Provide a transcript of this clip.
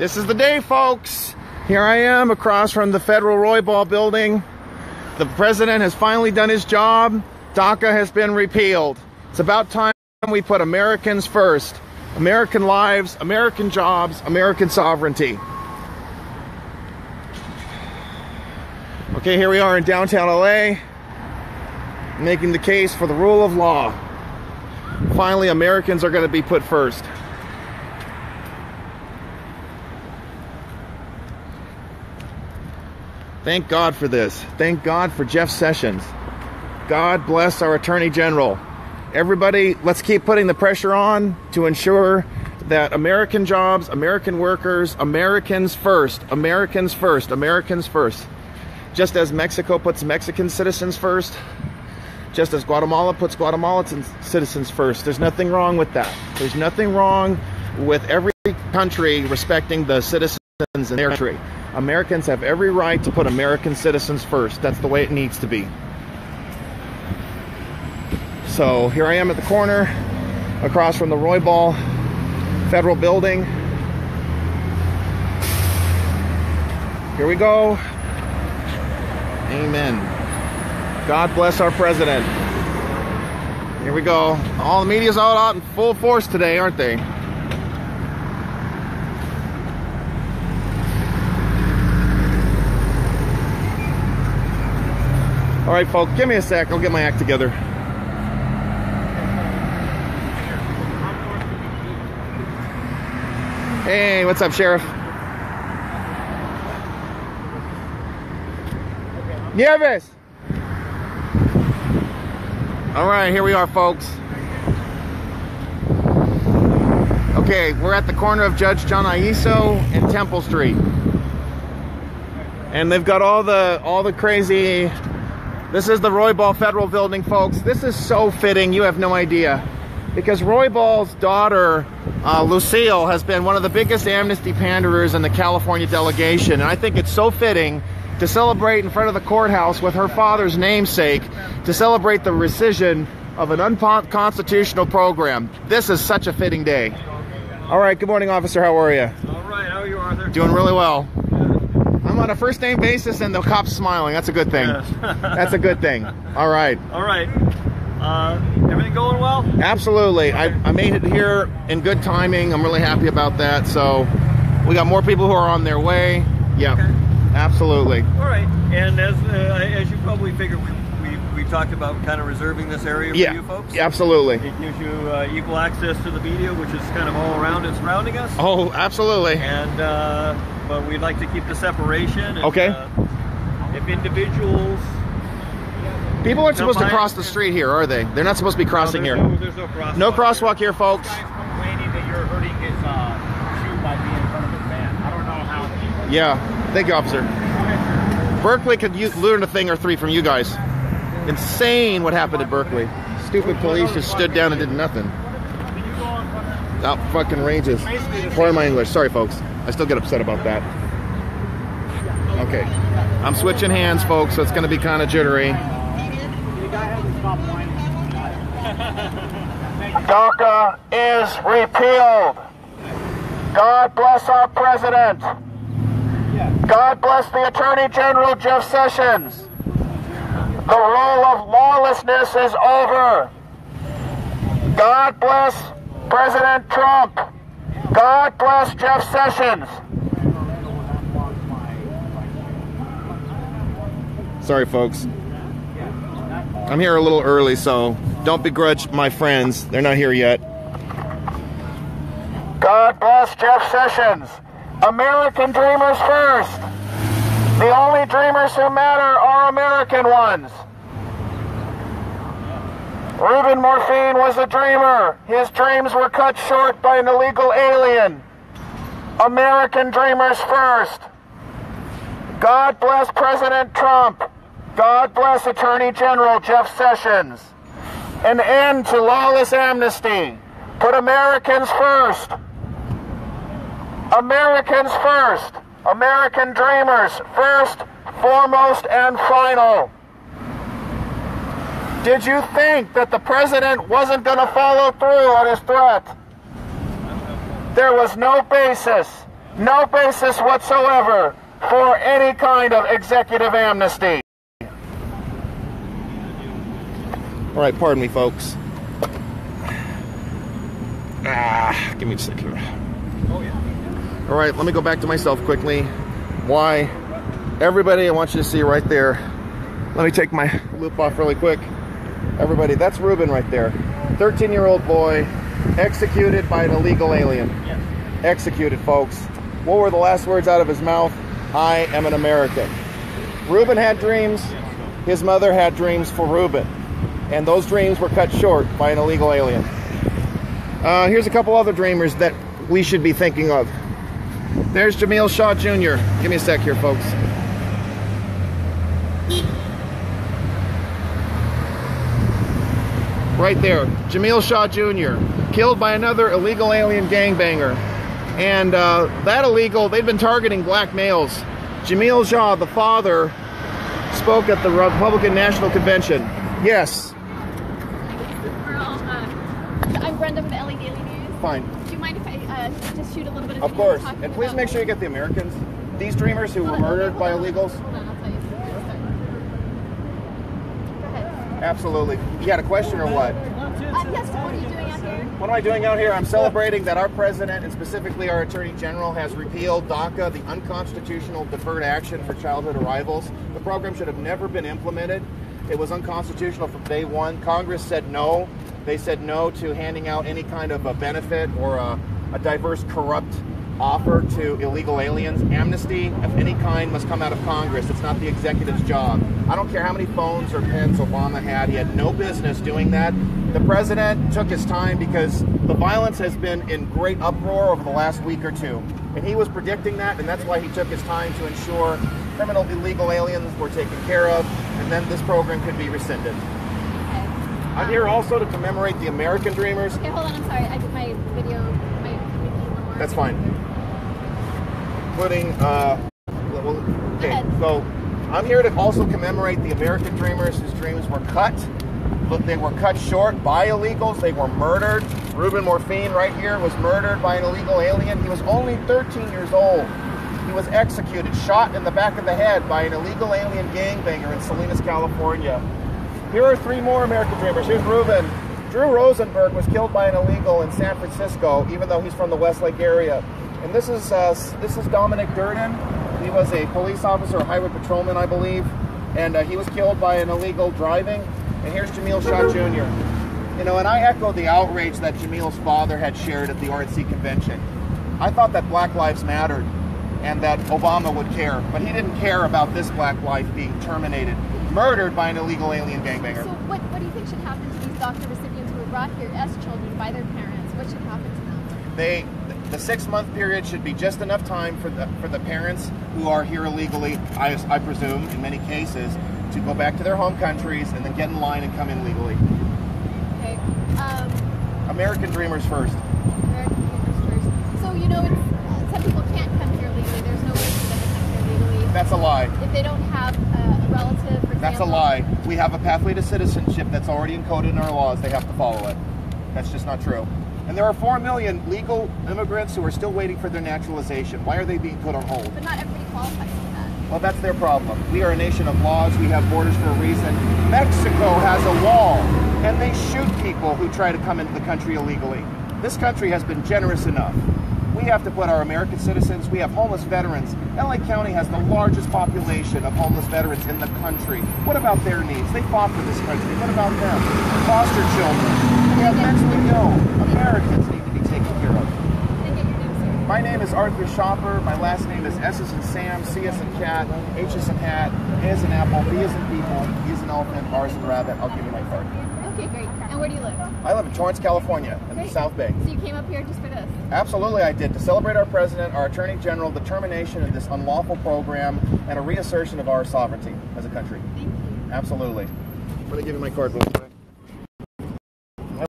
This is the day, folks. Here I am across from the federal Roybal building. The president has finally done his job. DACA has been repealed. It's about time we put Americans first. American lives, American jobs, American sovereignty. Okay, here we are in downtown LA, making the case for the rule of law. Finally, Americans are going to be put first. Thank God for this. Thank God for Jeff Sessions. God bless our Attorney General. Everybody, let's keep putting the pressure on to ensure that American jobs, American workers, Americans first, Americans first, Americans first. Just as Mexico puts Mexican citizens first, just as Guatemala puts Guatemalan citizens first. There's nothing wrong with that. There's nothing wrong with every country respecting the citizens in their country. Americans have every right to put American citizens first. That's the way it needs to be. So here I am at the corner, across from the Roybal Federal Building. Here we go. Amen. God bless our president. Here we go. All the media's all out in full force today, aren't they? All right, folks, give me a sec. I'll get my act together. Hey, what's up, Sheriff? Nieves! All right, here we are, folks. Okay, we're at the corner of Judge John Aiso and Temple Street. And they've got all the crazy... This is the Roybal Federal Building, folks. This is so fitting, you have no idea. Because Roybal's daughter, Lucille, has been one of the biggest amnesty panderers in the California delegation. And I think it's so fitting to celebrate in front of the courthouse with her father's namesake, to celebrate the rescission of an unconstitutional program. This is such a fitting day. All right, good morning, officer. How are you? All right, how are you, Arthur? Doing really well. I'm on a first name basis and the cop's smiling. That's a good thing. Yes. That's a good thing. All right. All right. Everything going well? Absolutely. I made it here in good timing. I'm really happy about that. So we got more people who are on their way. Yeah, okay. Absolutely. All right. And as you probably figured, we talked about kind of reserving this area for you folks. Absolutely. It gives you equal access to the media, which is kind of all around and surrounding us. Oh, absolutely. And but we'd like to keep the separation. And, okay. If individuals... People aren't supposed to cross the street here, are they? They're not supposed to be crossing here. There's no crosswalk. No crosswalk here, folks. This guy's complaining that you're hurting his shoe by being in front of his van. I don't know how. Yeah. Thank you, officer. Berkeley could learn a thing or three from you guys. Insane what happened at Berkeley. Stupid police just stood down and did nothing. Out fucking ranges. Pardon my English. Sorry, folks. I still get upset about that. Okay. I'm switching hands, folks, so it's going to be kind of jittery. DACA is repealed. God bless our president. God bless the Attorney General, Jeff Sessions. The rule of lawlessness is over. God bless President Trump. God bless Jeff Sessions. Sorry, folks. I'm here a little early, so don't begrudge my friends. They're not here yet. God bless Jeff Sessions. American dreamers first. The only dreamers who matter are American ones. Reuben Morphine was a dreamer. His dreams were cut short by an illegal alien. American dreamers first. God bless President Trump. God bless Attorney General Jeff Sessions. An end to lawless amnesty. Put Americans first. Americans first. American dreamers first, foremost, and final. Did you think that the president wasn't going to follow through on his threat? There was no basis. no basis whatsoever for any kind of executive amnesty. All right, pardon me, folks. Give me a sec here. Oh, yeah. All right, let me go back to myself quickly. Why? Everybody, I want you to see right there. Let me take my loop off really quick. Everybody, that's Ruben right there. 13-year-old boy, executed by an illegal alien. Yes. Executed, folks. What were the last words out of his mouth? I am an American. Ruben had dreams. His mother had dreams for Ruben. And those dreams were cut short by an illegal alien. Here's a couple other dreamers that we should be thinking of. There's Jamil Shaw Jr. Give me a sec here, folks. Right there, Jamil Shaw Jr. killed by another illegal alien gangbanger. And that illegal, they've been targeting black males. Jamil Shaw, the father, spoke at the Republican National Convention. Yes. I'm Brenda with LA Daily News. Fine. Do you mind if I just shoot a little bit of Of video course. talking And please about- make sure you get the Americans. These dreamers who were Hold on, murdered by hold on. illegals. Hold on, I'll tell you. Go ahead. Absolutely. You got a question or what? Yes, what are you doing out here? What am I doing out here? I'm celebrating that our president, and specifically our attorney general, has repealed DACA, the unconstitutional deferred action for childhood arrivals. The program should have never been implemented. It was unconstitutional from day one. Congress said no. They said no to handing out any kind of a benefit or a diverse, corrupt offer to illegal aliens. Amnesty of any kind must come out of Congress. It's not the executive's job. I don't care how many phones or pens Obama had. He had no business doing that. The president took his time because the violence has been in great uproar over the last week or two. And he was predicting that, and that's why he took his time to ensure criminal illegal aliens were taken care of, and then this program could be rescinded. Okay. I'm here also to commemorate the American dreamers. Okay, hold on, I'm sorry. I did my video. One more. That's fine. Including, okay, so I'm here to also commemorate the American dreamers whose dreams were cut. But they were cut short by illegals. They were murdered. Ruben Morphine right here was murdered by an illegal alien. He was only 13 years old. He was executed, shot in the back of the head by an illegal alien gangbanger in Salinas, California. Here are three more American dreamers. Here's Ruben. Drew Rosenberg was killed by an illegal in San Francisco, even though he's from the Westlake area. And this is Dominic Durden. He was a police officer, a highway patrolman, I believe, and he was killed by an illegal driving. And here's Jamil Shaw Jr. You know, and I echo the outrage that Jamil's father had shared at the RNC convention. I thought that Black Lives mattered and that Obama would care, but he didn't care about this black life being terminated, murdered by an illegal alien gangbanger. So what do you think should happen to these DACA recipients who were brought here as children by their parents? What should happen to them? The 6-month period should be just enough time for the parents who are here illegally, I presume, in many cases, to go back to their home countries and then get in line and come in legally. Okay. American dreamers first. American dreamers first. So, you know, some people can't come here legally. There's no way for them to come here legally. That's a lie. If they don't have a relative, for example. That's a lie. We have a pathway to citizenship that's already encoded in our laws. They have to follow it. That's just not true. And there are 4 million legal immigrants who are still waiting for their naturalization. Why are they being put on hold? But not everybody qualifies for that. Well, that's their problem. We are a nation of laws. We have borders for a reason. Mexico has a wall, and they shoot people who try to come into the country illegally. This country has been generous enough. We have to put our American citizens, we have homeless veterans. LA County has the largest population of homeless veterans in the country. What about their needs? They fought for this country. What about them? Foster children. We have mentally ill Americans need to be taken care of. Then get your name, sir. My name is Arthur Schaper. My last name is S as in Sam, C as in cat, H as in hat, A as in apple, B as in people, E as in elephant, R as in rabbit. I'll give you my card. Okay, great. And where do you live? I live in Torrance, California, in the Great. South Bay. So you came up here just for this? Absolutely, I did. To celebrate our president, our attorney general, the termination of this unlawful program, and a reassertion of our sovereignty as a country. Thank you. Absolutely. I'm going to give you my card real quick.